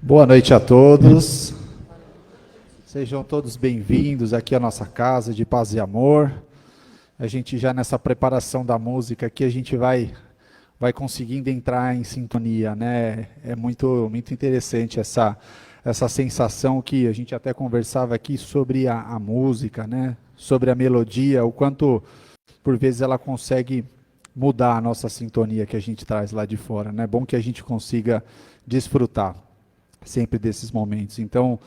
Boa noite a todos. Sejam todos bem-vindos aqui à nossa casa de paz e amor. A gente já nessa preparação da música aqui, a gente vai conseguindo entrar em sintonia, né? É muito interessante essa sensação que a gente até conversava aqui sobre a música, né? Sobre a melodia, o quanto por vezes ela consegue mudar a nossa sintonia que a gente traz lá de fora, né? É bom que a gente consiga desfrutar sempre desses momentos. Então,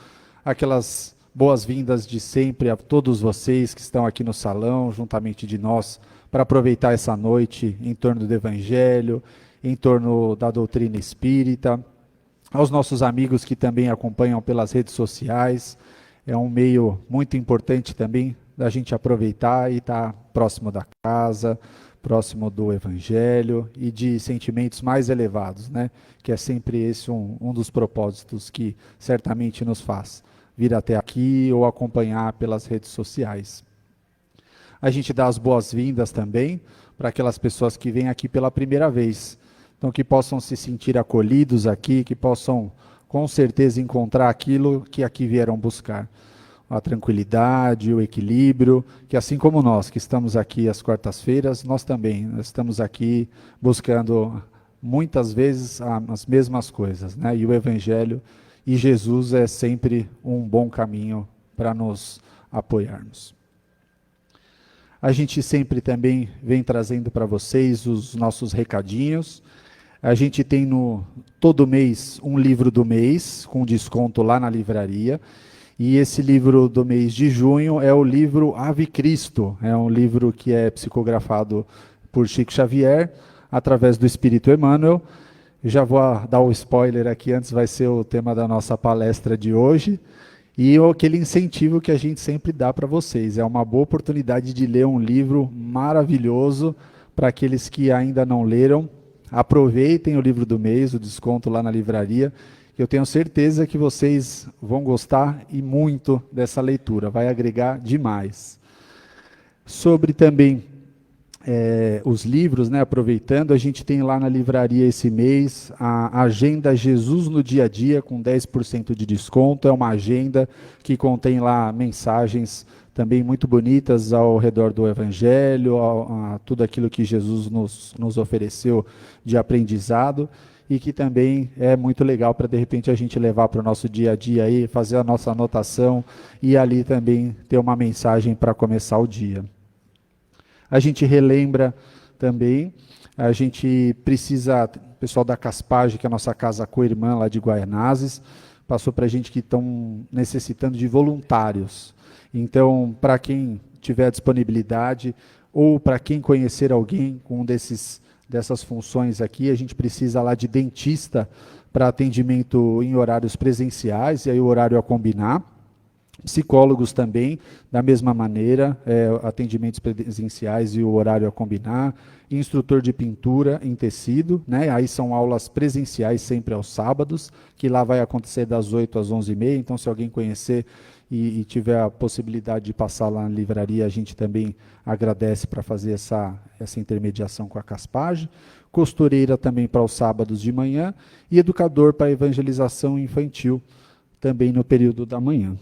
aquelas boas-vindas de sempre a todos vocês que estão aqui no salão, juntamente de nós, para aproveitar essa noite em torno do Evangelho, em torno da doutrina espírita, aos nossos amigos que também acompanham pelas redes sociais. É um meio muito importante também da gente aproveitar e estar próximo da casa, próximo do Evangelho e de sentimentos mais elevados, né? Que é sempre esse um dos propósitos que certamente nos faz vir até aqui ou acompanhar pelas redes sociais. A gente dá as boas-vindas também para aquelas pessoas que vêm aqui pela primeira vez. Então, que possam se sentir acolhidos aqui, que possam com certeza encontrar aquilo que aqui vieram buscar. A tranquilidade, o equilíbrio, que assim como nós que estamos aqui às quartas-feiras, nós estamos aqui buscando muitas vezes as mesmas coisas, né? E o Evangelho e Jesus é sempre um bom caminho para nos apoiarmos. A gente sempre também vem trazendo para vocês os nossos recadinhos. A gente tem todo mês um livro do mês, com desconto lá na livraria. E esse livro do mês de junho é o livro Ave Cristo. É um livro que é psicografado por Chico Xavier, através do Espírito Emmanuel. Já vou dar o spoiler aqui, antes vai ser o tema da nossa palestra de hoje. E aquele incentivo que a gente sempre dá para vocês. É uma boa oportunidade de ler um livro maravilhoso para aqueles que ainda não leram. Aproveitem o livro do mês, o desconto lá na livraria. Eu tenho certeza que vocês vão gostar e muito dessa leitura, vai agregar demais. Sobre também os livros, né, aproveitando, a gente tem lá na livraria esse mês a agenda Jesus no Dia a Dia, com 10% de desconto. É uma agenda que contém lá mensagens também muito bonitas ao redor do Evangelho, a tudo aquilo que Jesus nos ofereceu de aprendizado, e que também é muito legal para, de repente, a gente levar para o nosso dia a dia aí, fazer a nossa anotação e ali também ter uma mensagem para começar o dia. A gente relembra também, a gente precisa, o pessoal da Caspage, que é a nossa casa co-irmã lá de Guaianazes, passou para a gente que estão necessitando de voluntários. Então, para quem tiver disponibilidade, ou para quem conhecer alguém com dessas funções aqui, a gente precisa lá de dentista para atendimento em horários presenciais, e aí o horário a combinar. Psicólogos também, da mesma maneira, atendimentos presenciais e o horário a combinar. Instrutor de pintura em tecido, né? Aí são aulas presenciais sempre aos sábados, que lá vai acontecer das 8 às 11h30, então se alguém conhecer e tiver a possibilidade de passar lá na livraria, a gente também agradece para fazer essa intermediação com a Caspage. Costureira também para os sábados de manhã e educador para evangelização infantil, também no período da manhã.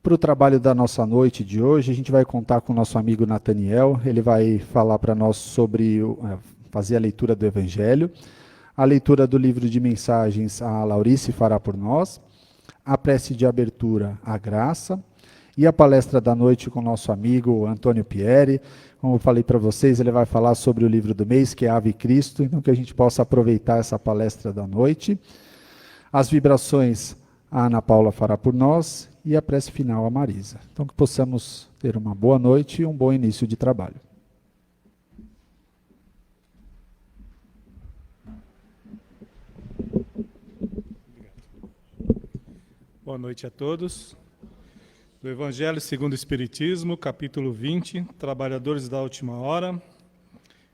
Para o trabalho da nossa noite de hoje, a gente vai contar com o nosso amigo Nathaniel. Ele vai falar para nós sobre fazer a leitura do Evangelho, a leitura do livro de mensagens, a Laurice fará por nós, a prece de abertura, a Graça, e a palestra da noite com o nosso amigo Antônio Pieri. Como eu falei para vocês, ele vai falar sobre o livro do mês, que é Ave Cristo, então que a gente possa aproveitar essa palestra da noite. As vibrações, a Ana Paula fará por nós, e a prece final, a Marisa. Então, que possamos ter uma boa noite e um bom início de trabalho. Boa noite a todos. Do Evangelho segundo o Espiritismo, capítulo 20, Trabalhadores da Última Hora,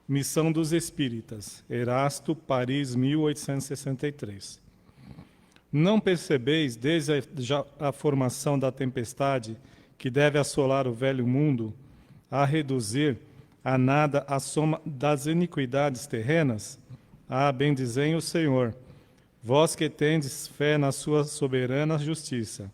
Missão dos Espíritas, Erasto, Paris, 1863. Não percebeis, desde a formação da tempestade, que deve assolar o velho mundo, a reduzir a nada a soma das iniquidades terrenas? Bendizei o Senhor, vós que tendes fé na sua soberana justiça,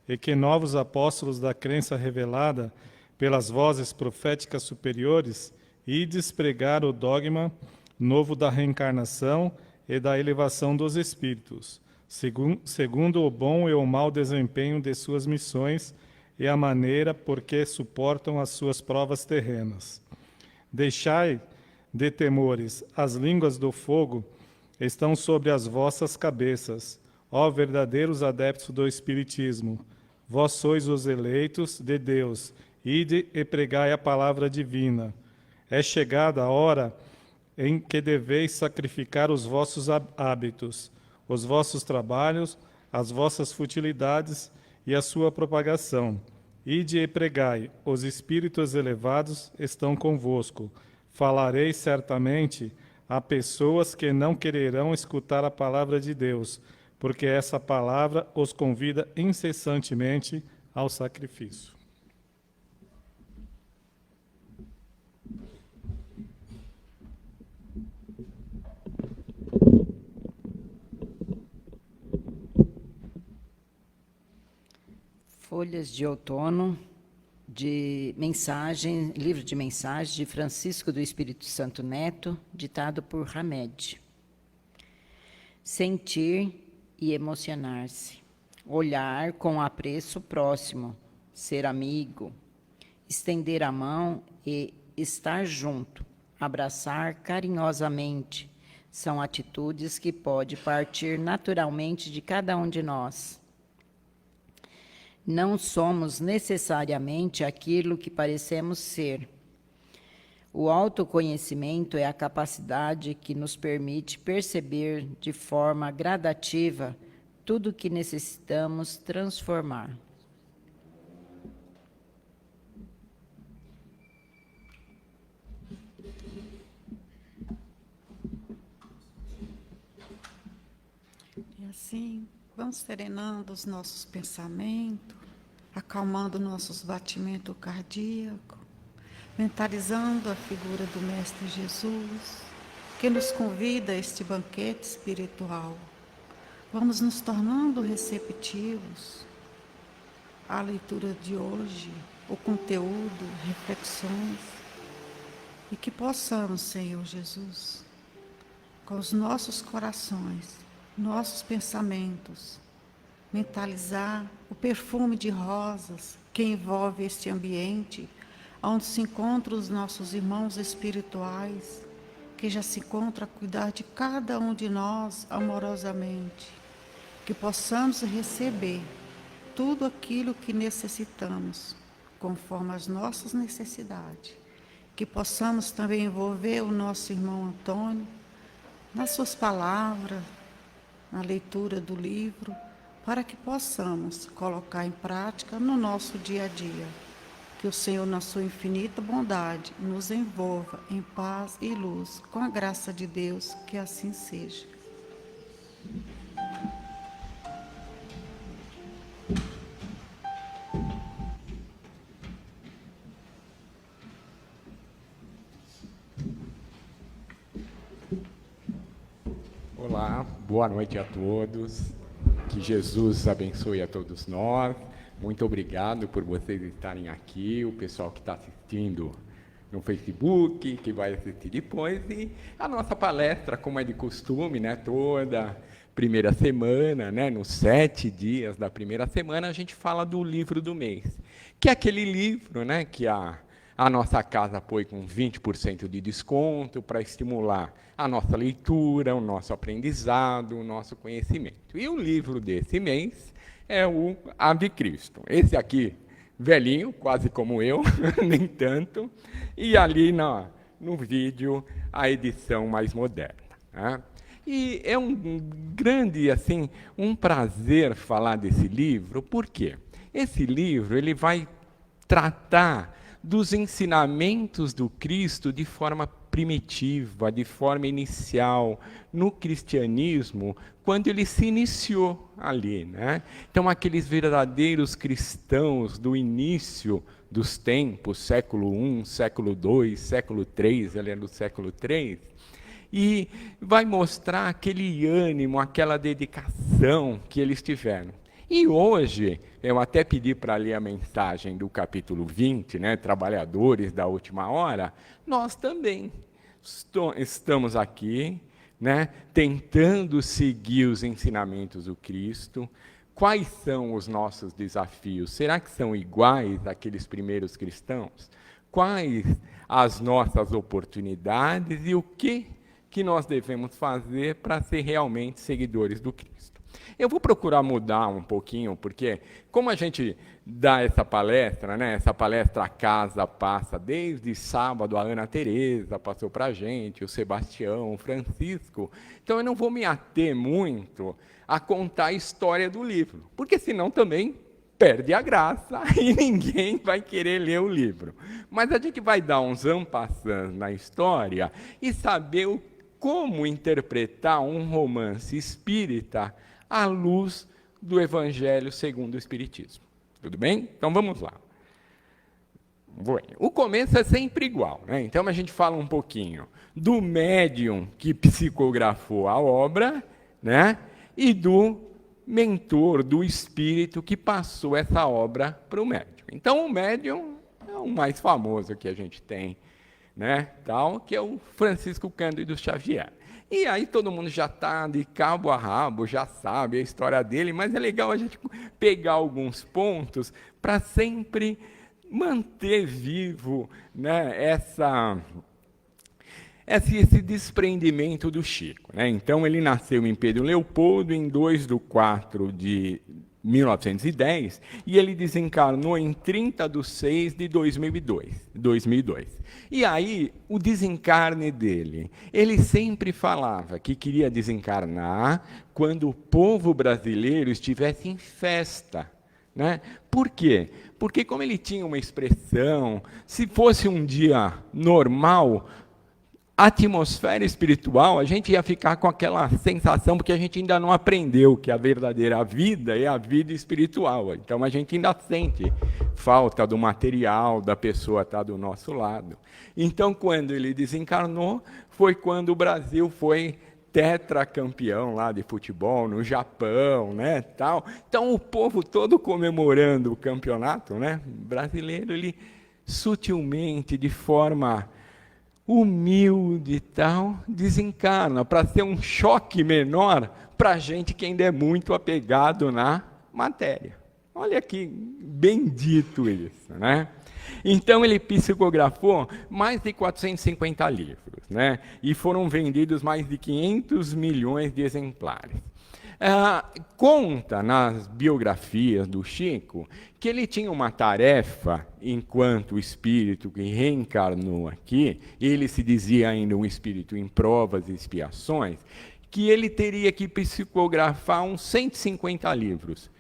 e que novos apóstolos da crença revelada pelas vozes proféticas superiores, ides pregar o dogma novo da reencarnação e da elevação dos espíritos, segundo o bom e o mau desempenho de suas missões e a maneira por que suportam as suas provas terrenas. Deixai de temores, as línguas do fogo estão sobre as vossas cabeças, ó verdadeiros adeptos do Espiritismo. Vós sois os eleitos de Deus, ide e pregai a palavra divina. É chegada a hora em que deveis sacrificar os vossos hábitos, os vossos trabalhos, as vossas futilidades e a sua propagação. Ide e pregai, os espíritos elevados estão convosco. Falareis certamente a pessoas que não quererão escutar a palavra de Deus, porque essa palavra os convida incessantemente ao sacrifício. Folhas de outono, de mensagem, livro de mensagens de Francisco do Espírito Santo Neto, ditado por Hamed. Sentir e emocionar-se, olhar com apreço próximo, ser amigo, estender a mão e estar junto, abraçar carinhosamente, são atitudes que podem partir naturalmente de cada um de nós. Não somos necessariamente aquilo que parecemos ser. O autoconhecimento é a capacidade que nos permite perceber de forma gradativa tudo o que necessitamos transformar. E assim, vamos serenando os nossos pensamentos, acalmando nossos batimentos cardíacos, mentalizando a figura do Mestre Jesus, que nos convida a este banquete espiritual. Vamos nos tornando receptivos à leitura de hoje, o conteúdo, reflexões, e que possamos, Senhor Jesus, com os nossos corações, nossos pensamentos, mentalizar o perfume de rosas que envolve este ambiente, onde se encontram os nossos irmãos espirituais, que já se encontram a cuidar de cada um de nós amorosamente, que possamos receber tudo aquilo que necessitamos, conforme as nossas necessidades, que possamos também envolver o nosso irmão Antônio nas suas palavras, na leitura do livro, para que possamos colocar em prática no nosso dia a dia. Que o Senhor, na sua infinita bondade, nos envolva em paz e luz, com a graça de Deus, que assim seja. Olá, boa noite a todos. Que Jesus abençoe a todos nós. Muito obrigado por vocês estarem aqui, o pessoal que está assistindo no Facebook, que vai assistir depois, e a nossa palestra, como é de costume, né, toda primeira semana, né, nos 7 dias da primeira semana, a gente fala do livro do mês, que é aquele livro, né, que a nossa casa põe com 20% de desconto para estimular a nossa leitura, o nosso aprendizado, o nosso conhecimento. E o livro desse mês é o Ave Cristo. Esse aqui, velhinho, quase como eu, nem tanto, e ali no vídeo, a edição mais moderna, né? E é um grande, assim, um prazer falar desse livro, por quê? Esse livro ele vai tratar dos ensinamentos do Cristo de forma primitiva, de forma inicial, no cristianismo, quando ele se iniciou ali, né? Então, aqueles verdadeiros cristãos do início dos tempos, século I, século II, século III, ele é do século III, e vai mostrar aquele ânimo, aquela dedicação que eles tiveram. E hoje, eu até pedi para ler a mensagem do capítulo 20, né, Trabalhadores da Última Hora, nós também estamos aqui, né, tentando seguir os ensinamentos do Cristo. Quais são os nossos desafios? Será que são iguais àqueles primeiros cristãos? Quais as nossas oportunidades e o que nós devemos fazer para ser realmente seguidores do Cristo? Eu vou procurar mudar um pouquinho, porque como a gente dá essa palestra, né, essa palestra a casa passa desde sábado, a Ana Tereza passou para a gente, o Sebastião, o Francisco, então eu não vou me ater muito a contar a história do livro, porque senão também perde a graça e ninguém vai querer ler o livro. Mas a gente vai dar uns en passant na história e saber como interpretar um romance espírita à luz do Evangelho segundo o Espiritismo. Tudo bem? Então vamos lá. O começo é sempre igual, né? Então a gente fala um pouquinho do médium que psicografou a obra, né? E do mentor, do espírito que passou essa obra para o médium. Então o médium é o mais famoso que a gente tem, né? Tal, que é o Francisco Cândido Xavier. E aí todo mundo já está de cabo a rabo, já sabe a história dele, mas é legal a gente pegar alguns pontos para sempre manter vivo, né, esse desprendimento do Chico, né? Então, ele nasceu em Pedro Leopoldo, em 2/4/1910, e ele desencarnou em 30/6/2002. E aí, o desencarne dele, ele sempre falava que queria desencarnar quando o povo brasileiro estivesse em festa, né? Por quê? Porque como ele tinha uma expressão, se fosse um dia normal, a atmosfera espiritual, a gente ia ficar com aquela sensação, porque a gente ainda não aprendeu que a verdadeira vida é a vida espiritual. Então, a gente ainda sente falta do material, da pessoa estar do nosso lado. Então, quando ele desencarnou, foi quando o Brasil foi tetracampeão lá de futebol no Japão, né, tal. Então, o povo todo comemorando o campeonato, né, brasileiro, ele sutilmente, de forma humilde e tal, desencarna, para ser um choque menor para a gente que ainda é muito apegado na matéria. Olha que bendito isso, né? Então, ele psicografou mais de 450 livros, né? E foram vendidos mais de 500 milhões de exemplares. Conta nas biografias do Chico que ele tinha uma tarefa, enquanto espírito que reencarnou aqui, ele se dizia ainda um espírito em provas e expiações, que ele teria que psicografar uns 150 livros.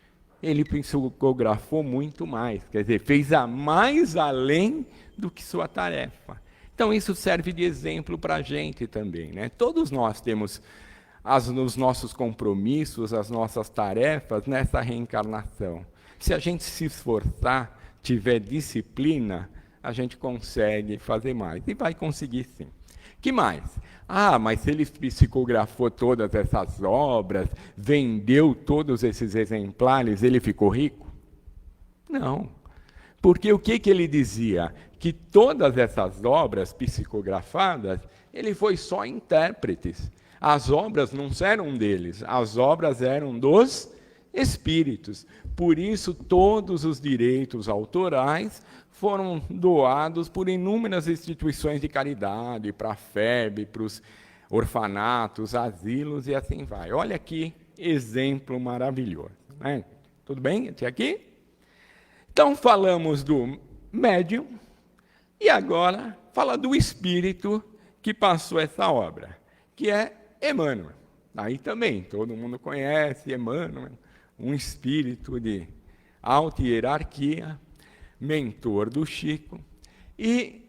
Ele psicografou muito mais, quer dizer, fez a mais além do que sua tarefa. Então, isso serve de exemplo para a gente também, né? Todos nós temos os nossos compromissos, as nossas tarefas nessa reencarnação. Se a gente se esforçar, tiver disciplina, a gente consegue fazer mais. E vai conseguir sim. Que mais? Mas se ele psicografou todas essas obras, vendeu todos esses exemplares, ele ficou rico? Não. Porque o que ele dizia? Que todas essas obras psicografadas, ele foi só intérpretes. As obras não eram deles, as obras eram dos espíritos. Por isso, todos os direitos autorais foram doados por inúmeras instituições de caridade, para a FEB, para os orfanatos, asilos e assim vai. Olha que exemplo maravilhoso, né? Tudo bem até aqui? Então, falamos do médium e agora fala do espírito que passou essa obra, que é Emmanuel. Aí também, todo mundo conhece Emmanuel, um espírito de alta hierarquia, mentor do Chico. E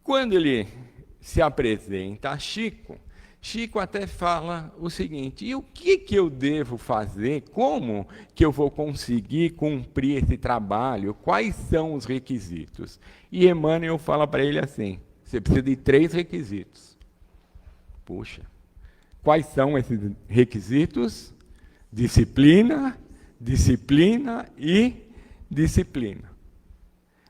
quando ele se apresenta a Chico, Chico até fala o seguinte: e o que eu devo fazer? Como que eu vou conseguir cumprir esse trabalho? Quais são os requisitos? E Emmanuel fala para ele assim: você precisa de 3 requisitos. Puxa, quais são esses requisitos? Disciplina, disciplina e disciplina.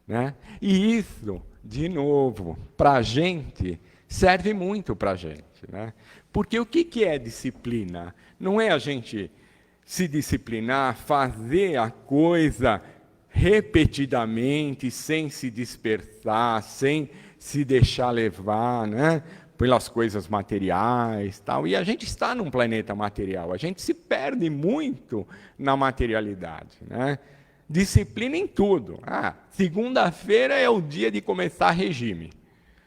Né? E isso, de novo, para a gente, serve muito para a gente. Né? Porque o que é disciplina? Não é a gente se disciplinar, fazer a coisa repetidamente, sem se dispersar, sem se deixar levar, né, pelas coisas materiais, tal. E a gente está num planeta material, a gente se perde muito na materialidade. Né? Disciplina em tudo. Segunda-feira é o dia de começar regime.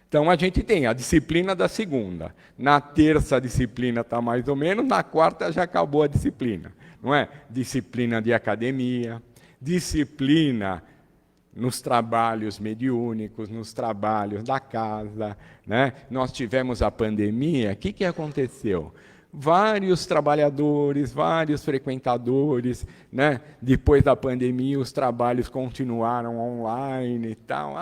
Então, a gente tem a disciplina da segunda. Na terça, a disciplina está mais ou menos, na quarta já acabou a disciplina. Não é? Disciplina de academia, disciplina nos trabalhos mediúnicos, nos trabalhos da casa. Né? Nós tivemos a pandemia, o que aconteceu? Vários trabalhadores, vários frequentadores, né? Depois da pandemia, os trabalhos continuaram online e tal.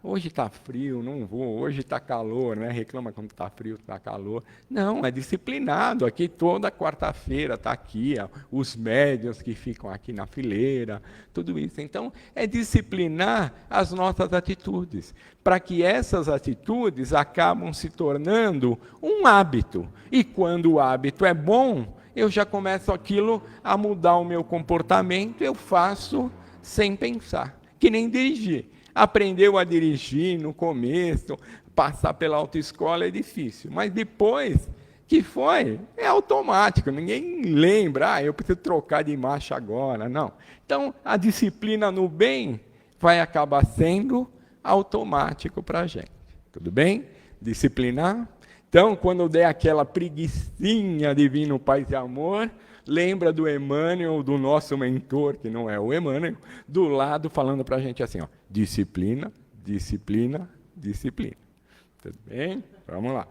Hoje está frio, não vou. Hoje está calor, né? Reclama quando está frio, está calor. Não, é disciplinado. Aqui toda quarta-feira está aqui, os médiuns que ficam aqui na fileira, tudo isso. Então, é disciplinar as nossas atitudes, para que essas atitudes acabam se tornando um hábito. E quando o hábito é bom, eu já começo aquilo a mudar o meu comportamento, eu faço sem pensar. Que nem dirigir. Aprendeu a dirigir no começo, passar pela autoescola é difícil, mas depois que foi, é automático, ninguém lembra, eu preciso trocar de marcha agora, não. Então, a disciplina no bem vai acabar sendo automático para a gente. Tudo bem? Disciplinar. Então, quando eu der aquela preguicinha de vir no Paz e Amor, lembra do Emmanuel, do nosso mentor, que não é o Emmanuel, do lado falando para a gente assim, ó, disciplina, disciplina, disciplina. Tudo bem? Vamos lá.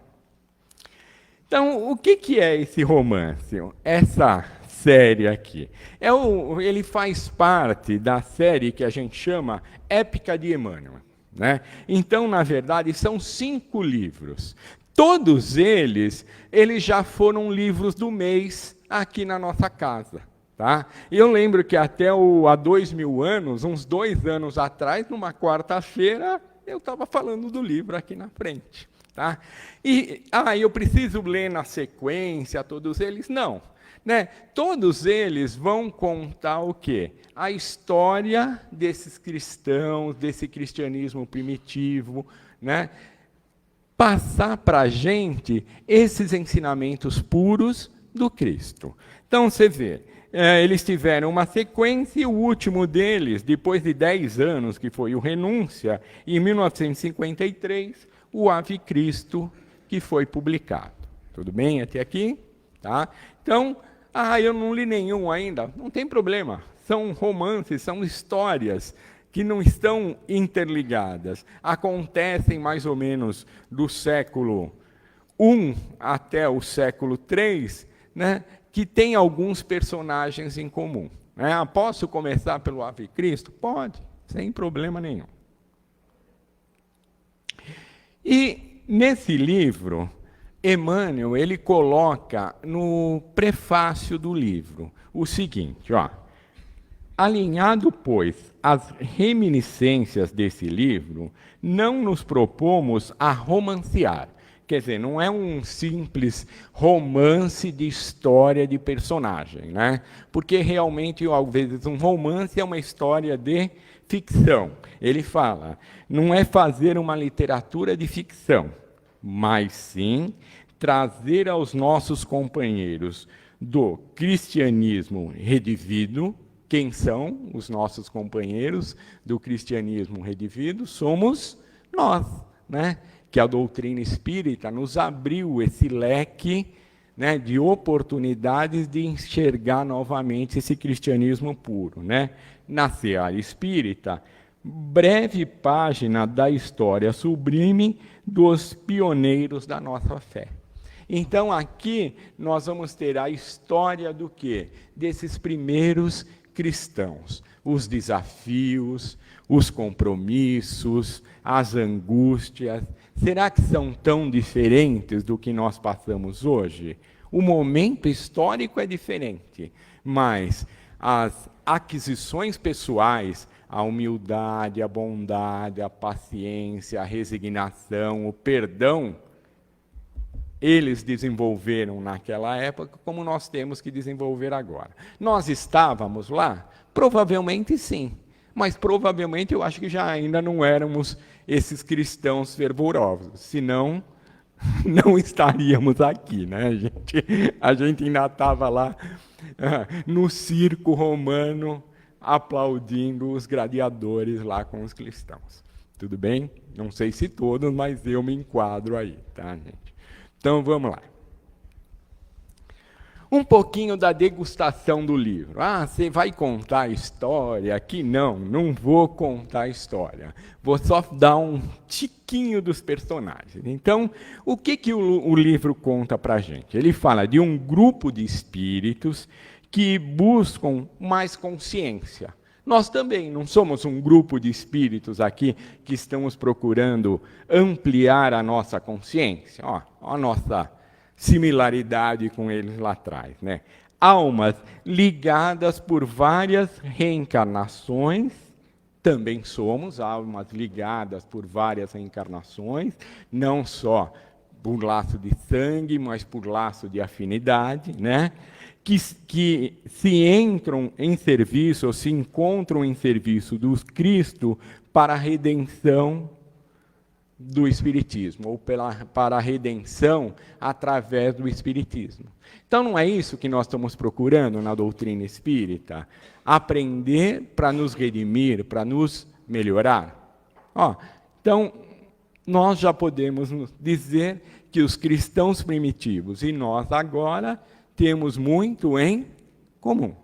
Então, o que é esse romance? Essa série aqui? Ele faz parte da série que a gente chama Épica de Emmanuel. Né? Então, na verdade, são 5 livros. Todos eles já foram livros do mês aqui na nossa casa. Tá? E eu lembro que até há 2000 anos, uns 2 anos atrás, numa quarta-feira, eu estava falando do livro aqui na frente. Tá? E eu preciso ler na sequência todos eles? Não. Né? Todos eles vão contar o quê? A história desses cristãos, desse cristianismo primitivo, né? Passar para a gente esses ensinamentos puros do Cristo. Então, você vê, eles tiveram uma sequência e o último deles, depois de 10 anos, que foi o Renúncia, em 1953, o Ave Cristo, que foi publicado. Tudo bem até aqui? Tá? Então, eu não li nenhum ainda. Não tem problema. São romances, são histórias que não estão interligadas. Acontecem mais ou menos do século I até o século III, né, que tem alguns personagens em comum. Né? Posso começar pelo Ave Cristo? Pode, sem problema nenhum. E, nesse livro, Emmanuel, ele coloca no prefácio do livro o seguinte, ó: alinhado, pois, às reminiscências desse livro, não nos propomos a romancear. Quer dizer, não é um simples romance de história de personagem, né? Porque realmente, às vezes, um romance é uma história de ficção. Ele fala, não é fazer uma literatura de ficção, mas sim trazer aos nossos companheiros do cristianismo redivido. Quem são os nossos companheiros do cristianismo redivido? Somos nós, né? Que a doutrina espírita nos abriu esse leque, né, de oportunidades de enxergar novamente esse cristianismo puro. Né? Na seara espírita, breve página da história sublime dos pioneiros da nossa fé. Então, aqui nós vamos ter a história do quê? Desses primeiros cristãos. Os desafios, os compromissos, as angústias. Será que são tão diferentes do que nós passamos hoje? O momento histórico é diferente, mas as aquisições pessoais, a humildade, a bondade, a paciência, a resignação, o perdão, eles desenvolveram naquela época como nós temos que desenvolver agora. Nós estávamos lá? Provavelmente sim, mas provavelmente eu acho que já ainda não éramos esses cristãos fervorosos, senão não estaríamos aqui, né, gente? A gente ainda estava lá no circo romano, aplaudindo os gladiadores lá com os cristãos. Tudo bem? Não sei se todos, mas eu me enquadro aí, tá, gente? Então, vamos lá. Um pouquinho da degustação do livro. Ah, você vai contar a história? Aqui não vou contar a história. Vou só dar um tiquinho dos personagens. Então, o que o livro conta para a gente? Ele fala de um grupo de espíritos que buscam mais consciência. Nós também não somos um grupo de espíritos aqui que estamos procurando ampliar a nossa consciência. Ó, a nossa similaridade com eles lá atrás, né? Almas ligadas por várias reencarnações, também somos almas ligadas por várias reencarnações, não só por laço de sangue, mas por laço de afinidade, né? Que se entram em serviço, ou se encontram em serviço do Cristo para a redenção do Espiritismo, ou para a redenção através do Espiritismo. Então, não é isso que nós estamos procurando na doutrina espírita? Aprender para nos redimir, para nos melhorar? Então, nós já podemos dizer que os cristãos primitivos e nós agora temos muito em comum.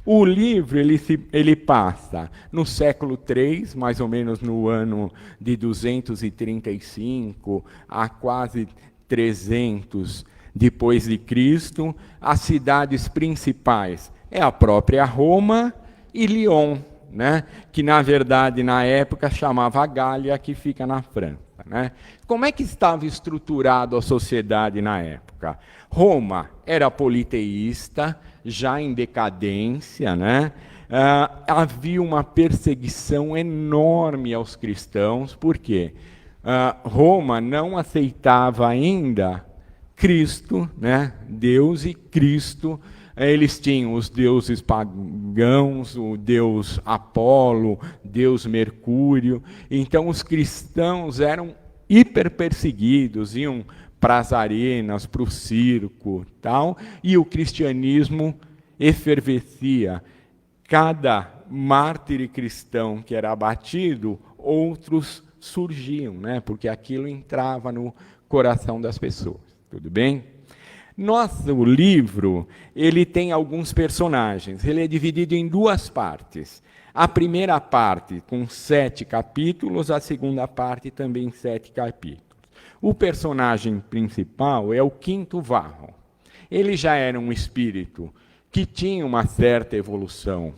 O livro ele passa no século III, mais ou menos no ano de 235 a quase 300 depois de Cristo. As cidades principais é a própria Roma e Lyon, né? Que na verdade na época chamava Gália, que fica na França, né? Como é que estava estruturada a sociedade na época? Roma era politeísta, já em decadência, né? Havia uma perseguição enorme aos cristãos, por quê? Roma não aceitava ainda Cristo, né? Deus e Cristo. Eles tinham os deuses pagãos, o deus Apolo, deus Mercúrio. Então, os cristãos eram hiper perseguidos, iam para as arenas, para o circo, tal, e o cristianismo efervescia. Cada mártir cristão que era abatido, outros surgiam, né? Porque aquilo entrava no coração das pessoas. Tudo bem? Nosso livro, ele tem alguns personagens. Ele é dividido em duas partes. A primeira parte com 7 capítulos, a segunda parte também 7 capítulos. O personagem principal é o Quinto Varro. Ele já era um espírito que tinha uma certa evolução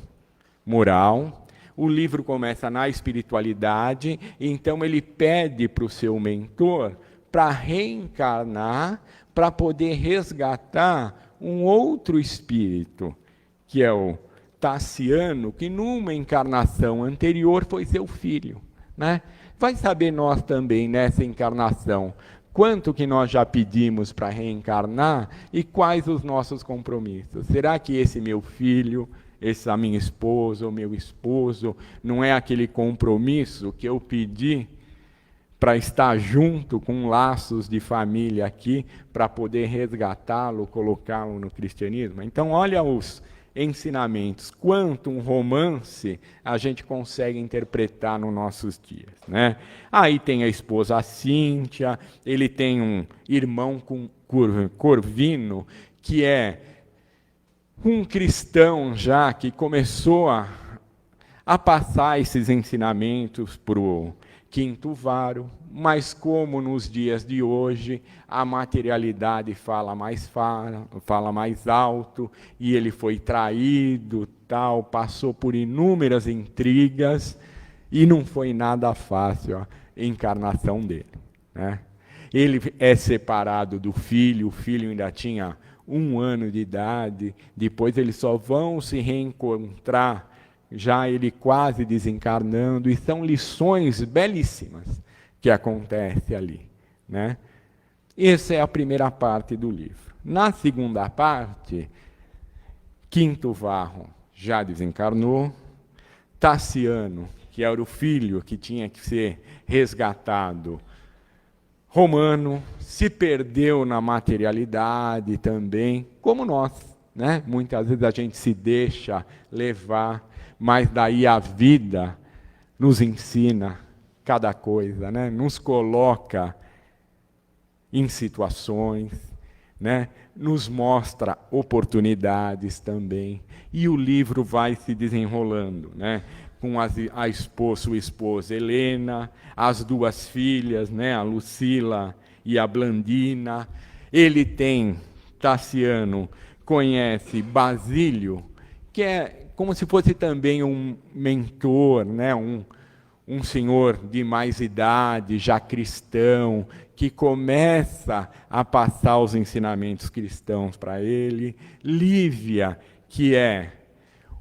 moral. O livro começa na espiritualidade, então ele pede para o seu mentor para reencarnar, para poder resgatar um outro espírito, que é o Tassiano, que numa encarnação anterior foi seu filho, né? Vai saber nós também, nessa encarnação, quanto que nós já pedimos para reencarnar e quais os nossos compromissos. Será que esse meu filho, essa minha esposa, o meu esposo, não é aquele compromisso que eu pedi para estar junto com laços de família aqui, para poder resgatá-lo, colocá-lo no cristianismo? Então, olha os ensinamentos, quanto um romance a gente consegue interpretar nos nossos dias, né? Aí tem a esposa Cíntia, ele tem um irmão Corvino, que é um cristão já que começou a passar esses ensinamentos para o quinto varo, mas como nos dias de hoje a materialidade fala mais alto, e ele foi traído, tal, passou por inúmeras intrigas, e não foi nada fácil a encarnação dele, né? Ele é separado do filho, o filho ainda tinha 1 ano de idade, depois eles só vão se reencontrar, já ele quase desencarnando, e são lições belíssimas que acontecem ali, né? Essa é a primeira parte do livro. Na segunda parte, Quinto Varro já desencarnou, Tassiano, que era o filho que tinha que ser resgatado, Romano, se perdeu na materialidade também, como nós, né? Muitas vezes a gente se deixa levar, mas daí a vida nos ensina cada coisa, né? Nos coloca em situações, né? Nos mostra oportunidades também, e o livro vai se desenrolando, né? Com sua esposa Helena, as 2 filhas, né? A Lucila e a Blandina. Ele tem, Tassiano, conhece Basílio, que é como se fosse também um mentor, né? Um senhor de mais idade, já cristão, que começa a passar os ensinamentos cristãos para ele. Lívia, que é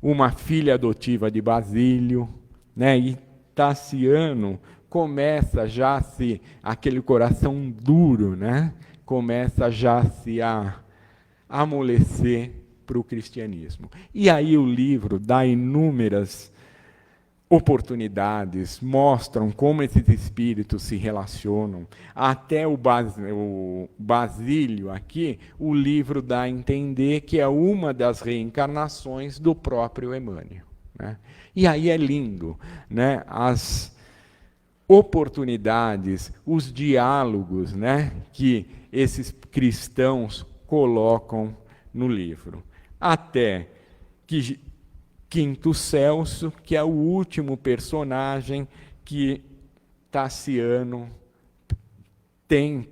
uma filha adotiva de Basílio, né? E Tassiano começa já aquele coração duro, né? Começa já a amolecer para o cristianismo. E aí o livro dá inúmeras oportunidades, mostram como esses espíritos se relacionam. Até o Basílio aqui, o livro dá a entender que é uma das reencarnações do próprio Emmanuel, né? E aí é lindo, né? As oportunidades, os diálogos, né? Que esses cristãos colocam no livro. Até que Quinto Celso, que é o último personagem que Tassiano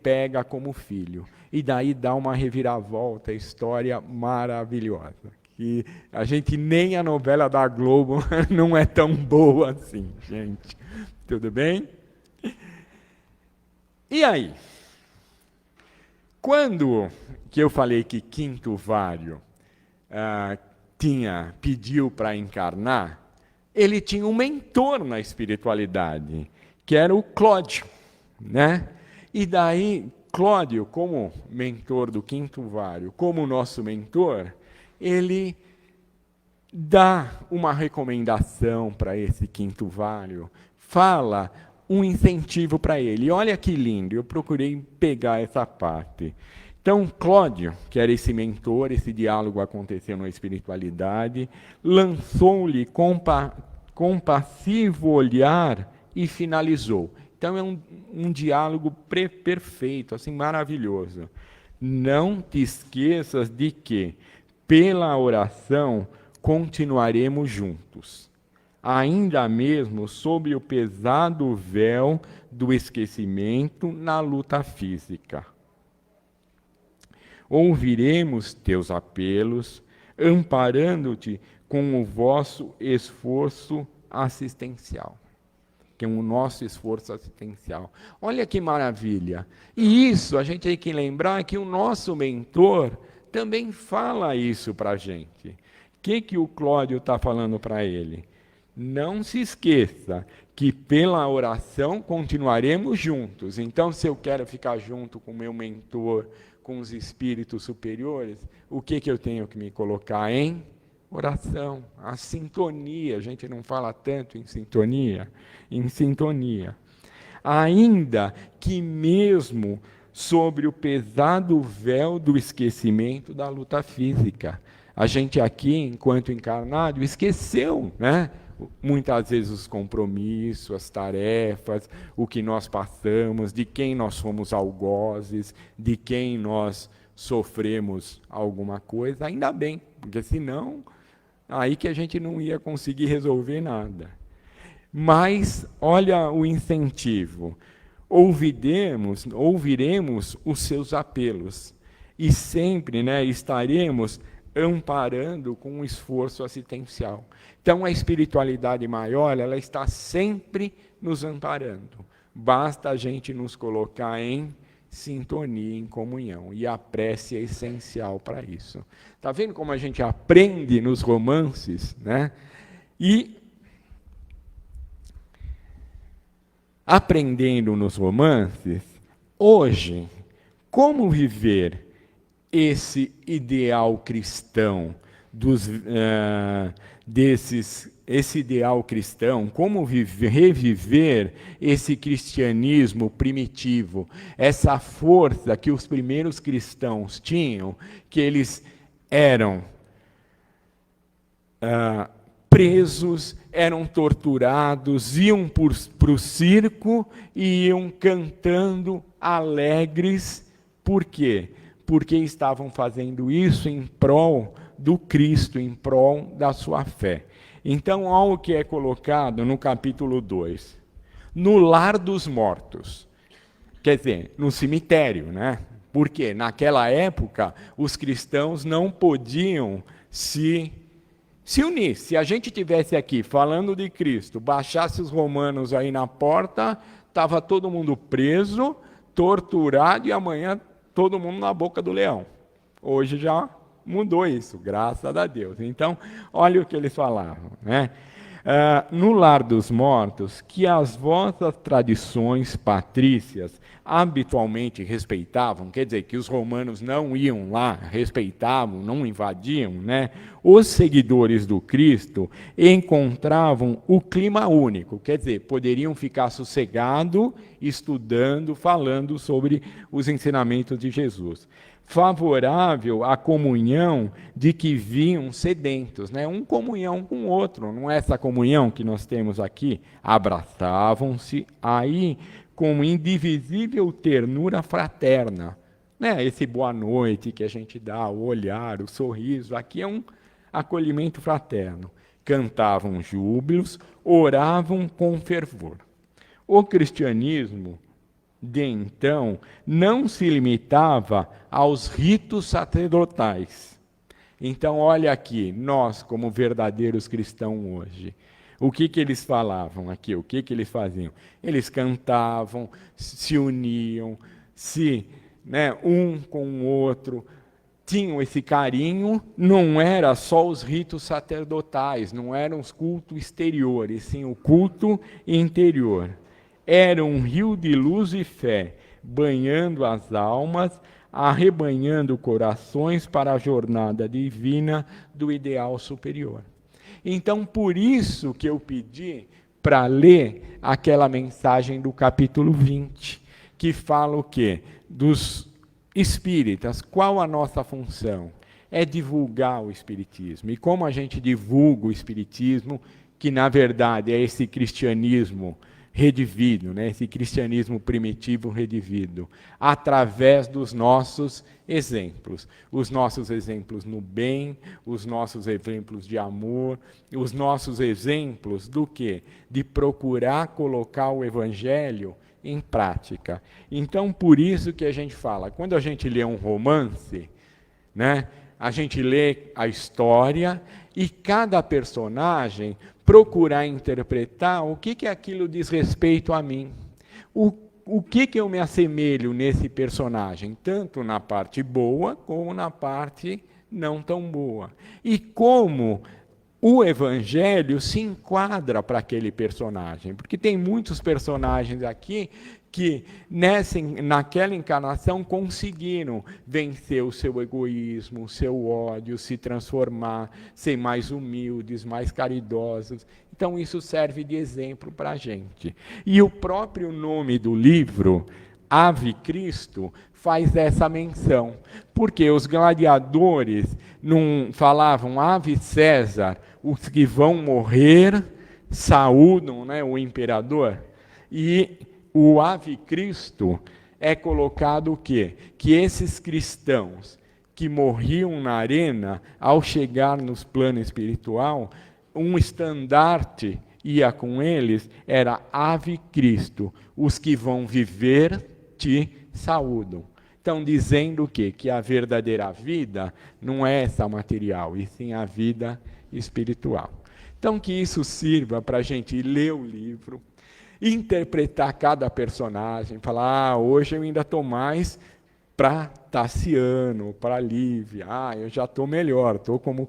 pega como filho. E daí dá uma reviravolta, história maravilhosa. Que a gente, nem a novela da Globo não é tão boa assim, gente. Tudo bem? E aí? Quando que eu falei que Quinto Vário pediu para encarnar, ele tinha um mentor na espiritualidade, que era o Cláudio, né? E daí, Cláudio, como mentor do Quinto Vário, como nosso mentor, ele dá uma recomendação para esse Quinto Vário, fala um incentivo para ele. Olha que lindo, eu procurei pegar essa parte. Então, Cláudio, que era esse mentor, esse diálogo aconteceu na espiritualidade, lançou-lhe compassivo olhar e finalizou. Então, é um diálogo perfeito, assim, maravilhoso. Não te esqueças de que, pela oração, continuaremos juntos, ainda mesmo sob o pesado véu do esquecimento na luta física. Ouviremos teus apelos, amparando-te com o vosso esforço assistencial. Que é o nosso esforço assistencial. Olha que maravilha! E isso, a gente tem que lembrar que o nosso mentor também fala isso para a gente. O que o Cláudio está falando para ele? Não se esqueça que pela oração continuaremos juntos. Então, se eu quero ficar junto com o meu mentor, com os espíritos superiores, o que eu tenho que me colocar em oração? A sintonia, a gente não fala tanto em sintonia. Ainda que mesmo sobre o pesado véu do esquecimento da luta física. A gente aqui, enquanto encarnado, esqueceu, né? Muitas vezes os compromissos, as tarefas, o que nós passamos, de quem nós fomos algozes, de quem nós sofremos alguma coisa. Ainda bem, porque senão aí que a gente não ia conseguir resolver nada. Mas olha o incentivo. Ouviremos os seus apelos e sempre, né, estaremos amparando com um esforço assistencial. Então, a espiritualidade maior, ela está sempre nos amparando. Basta a gente nos colocar em sintonia, em comunhão. E a prece é essencial para isso. Está vendo como a gente aprende nos romances, né? E aprendendo nos romances, hoje, como viver esse ideal cristão, esse ideal cristão, como reviver esse cristianismo primitivo, essa força que os primeiros cristãos tinham, que eles eram presos, eram torturados, iam para o circo e iam cantando alegres. Por quê? Porque estavam fazendo isso em prol do Cristo, em prol da sua fé. Então, olha o que é colocado no capítulo 2. No lar dos mortos. Quer dizer, no cemitério, né? Porque naquela época os cristãos não podiam se unir. Se a gente tivesse aqui falando de Cristo, baixasse os romanos aí na porta, estava todo mundo preso, torturado, e amanhã todo mundo na boca do leão. Hoje já mudou isso, graças a Deus. Então, olha o que eles falavam, né? No lar dos mortos, que as vossas tradições patrícias habitualmente respeitavam, quer dizer, que os romanos não iam lá, respeitavam, não invadiam, né? Os seguidores do Cristo encontravam o clima único, quer dizer, poderiam ficar sossegados, estudando, falando sobre os ensinamentos de Jesus. Favorável à comunhão de que vinham sedentos, né? Um comunhão com o outro, não é essa comunhão que nós temos aqui? Abraçavam-se aí com indivisível ternura fraterna, né? Esse boa noite que a gente dá, o olhar, o sorriso, aqui é um acolhimento fraterno. Cantavam júbilos, oravam com fervor. O cristianismo de então não se limitava aos ritos sacerdotais. Então, olha aqui, nós, como verdadeiros cristãos hoje, o que eles falavam aqui? O que eles faziam? Eles cantavam, se uniam, um com o outro, tinham esse carinho, não era só os ritos sacerdotais, não eram os cultos exteriores, sim o culto interior. Era um rio de luz e fé, banhando as almas, arrebanhando corações para a jornada divina do ideal superior. Então, por isso que eu pedi para ler aquela mensagem do capítulo 20, que fala o quê? Dos espíritas. Qual a nossa função? É divulgar o espiritismo. E como a gente divulga o espiritismo, que na verdade é esse cristianismo redivido, né? Esse cristianismo primitivo redivido, através dos nossos exemplos. Os nossos exemplos no bem, os nossos exemplos de amor, os nossos exemplos do quê? De procurar colocar o evangelho em prática. Então, por isso que a gente fala, quando a gente lê um romance, né? A gente lê a história e cada personagem procurar interpretar o que aquilo diz respeito a mim. O que eu me assemelho nesse personagem, tanto na parte boa como na parte não tão boa. E como o evangelho se enquadra para aquele personagem. Porque tem muitos personagens aqui que naquela encarnação conseguiram vencer o seu egoísmo, o seu ódio, se transformar, ser mais humildes, mais caridosos. Então, isso serve de exemplo para a gente. E o próprio nome do livro, Ave Cristo, faz essa menção. Porque os gladiadores não falavam Ave César, os que vão morrer saúdam, né, o imperador. E o Ave Cristo é colocado o quê? Que esses cristãos que morriam na arena, ao chegar nos plano espiritual, um estandarte ia com eles, era Ave Cristo, os que vão viver te saúdam. Então, dizendo o quê? Que a verdadeira vida não é essa material, e sim a vida espiritual. Então, que isso sirva para a gente ler o livro, interpretar cada personagem, falar, hoje eu ainda estou mais para Tassiano, para Lívia, eu já estou melhor, estou como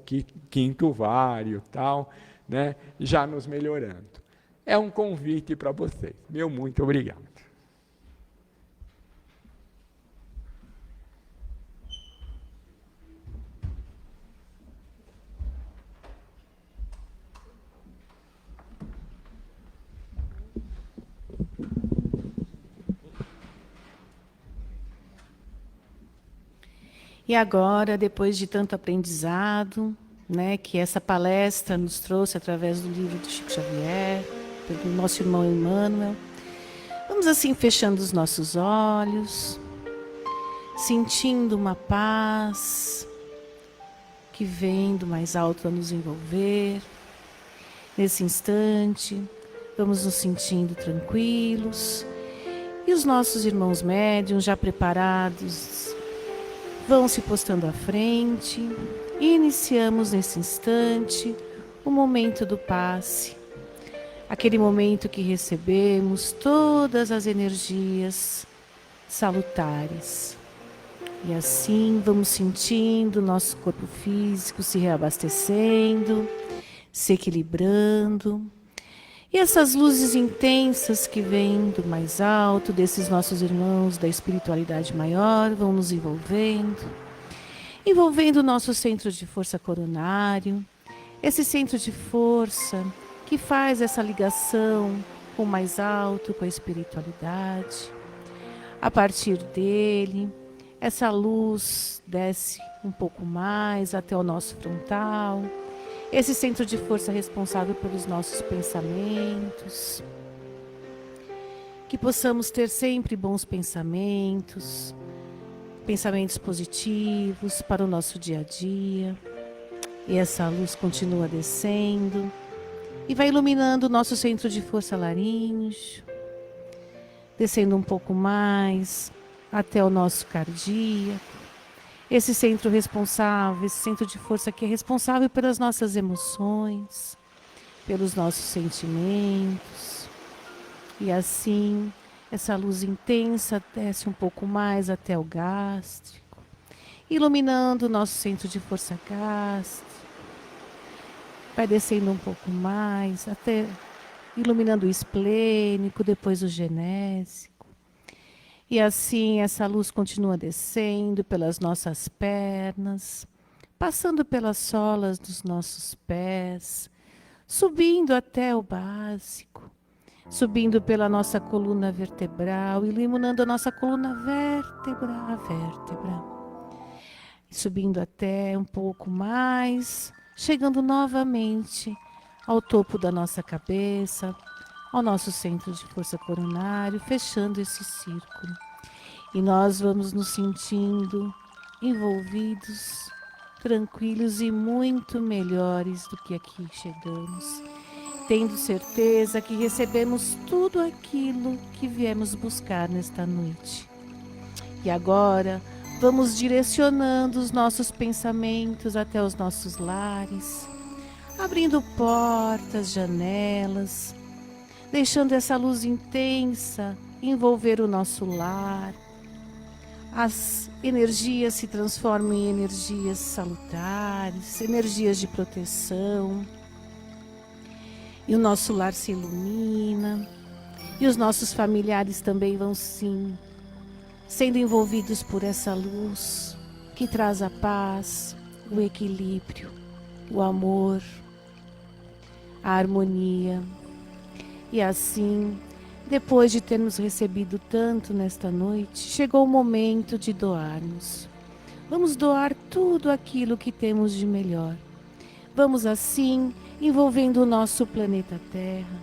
quinto vário, tal, né? Já nos melhorando. É um convite para vocês. Meu muito obrigado. E agora, depois de tanto aprendizado, né, que essa palestra nos trouxe através do livro do Chico Xavier, do nosso irmão Emmanuel, vamos assim fechando os nossos olhos, sentindo uma paz que vem do mais alto a nos envolver. Nesse instante, vamos nos sentindo tranquilos, e os nossos irmãos médiuns já preparados vão se postando à frente, e iniciamos nesse instante o momento do passe. Aquele momento que recebemos todas as energias salutares. E assim vamos sentindo o nosso corpo físico se reabastecendo, se equilibrando. E essas luzes intensas que vêm do mais alto, desses nossos irmãos da espiritualidade maior, vão nos envolvendo o nosso centro de força coronário, esse centro de força que faz essa ligação com o mais alto, com a espiritualidade. A partir dele, essa luz desce um pouco mais até o nosso frontal, esse centro de força responsável pelos nossos pensamentos. Que possamos ter sempre bons pensamentos, pensamentos positivos para o nosso dia a dia. E essa luz continua descendo e vai iluminando o nosso centro de força laríngeo, descendo um pouco mais até o nosso cardíaco. Esse centro responsável, esse centro de força que é responsável pelas nossas emoções, pelos nossos sentimentos. E assim, essa luz intensa desce um pouco mais até o gástrico, iluminando o nosso centro de força gástrico. Vai descendo um pouco mais, até iluminando o esplênico, depois o genésico. E assim essa luz continua descendo pelas nossas pernas, passando pelas solas dos nossos pés, subindo até o básico, subindo pela nossa coluna vertebral, iluminando a nossa coluna vértebra a vértebra. Subindo até um pouco mais, chegando novamente ao topo da nossa cabeça, ao nosso centro de força coronário, fechando esse círculo. E nós vamos nos sentindo envolvidos, tranquilos e muito melhores do que aqui chegamos, tendo certeza que recebemos tudo aquilo que viemos buscar nesta noite. E agora vamos direcionando os nossos pensamentos até os nossos lares, abrindo portas, janelas, deixando essa luz intensa envolver o nosso lar. As energias se transformam em energias salutares, energias de proteção. E o nosso lar se ilumina. E os nossos familiares também vão sim sendo envolvidos por essa luz que traz a paz, o equilíbrio, o amor, a harmonia. E assim, depois de termos recebido tanto nesta noite, chegou o momento de doarmos. Vamos doar tudo aquilo que temos de melhor. Vamos assim, envolvendo o nosso planeta Terra,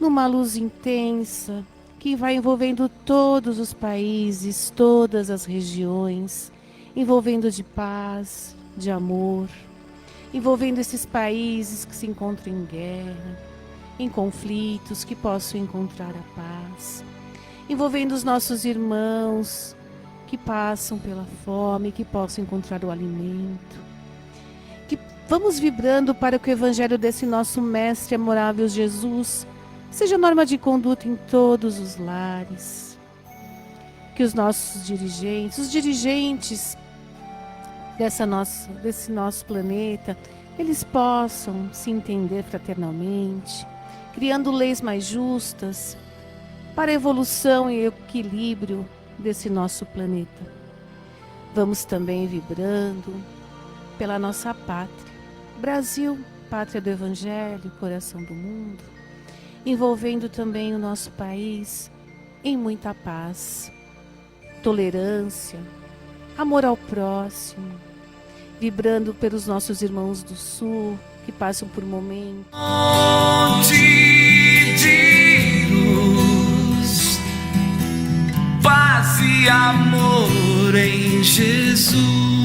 numa luz intensa, que vai envolvendo todos os países, todas as regiões, envolvendo de paz, de amor, envolvendo esses países que se encontram em guerra, em conflitos, que possam encontrar a paz, envolvendo os nossos irmãos que passam pela fome, que possam encontrar o alimento. Que vamos vibrando para que o evangelho desse nosso mestre amorável Jesus seja norma de conduta em todos os lares. Que os nossos dirigentes, os dirigentes desse nosso planeta, eles possam se entender fraternalmente, criando leis mais justas para a evolução e equilíbrio desse nosso planeta. Vamos também vibrando pela nossa pátria, Brasil, pátria do Evangelho, coração do mundo, envolvendo também o nosso país em muita paz, tolerância, amor ao próximo, vibrando pelos nossos irmãos do Sul, que passam por momentos de luz, paz e amor em Jesus.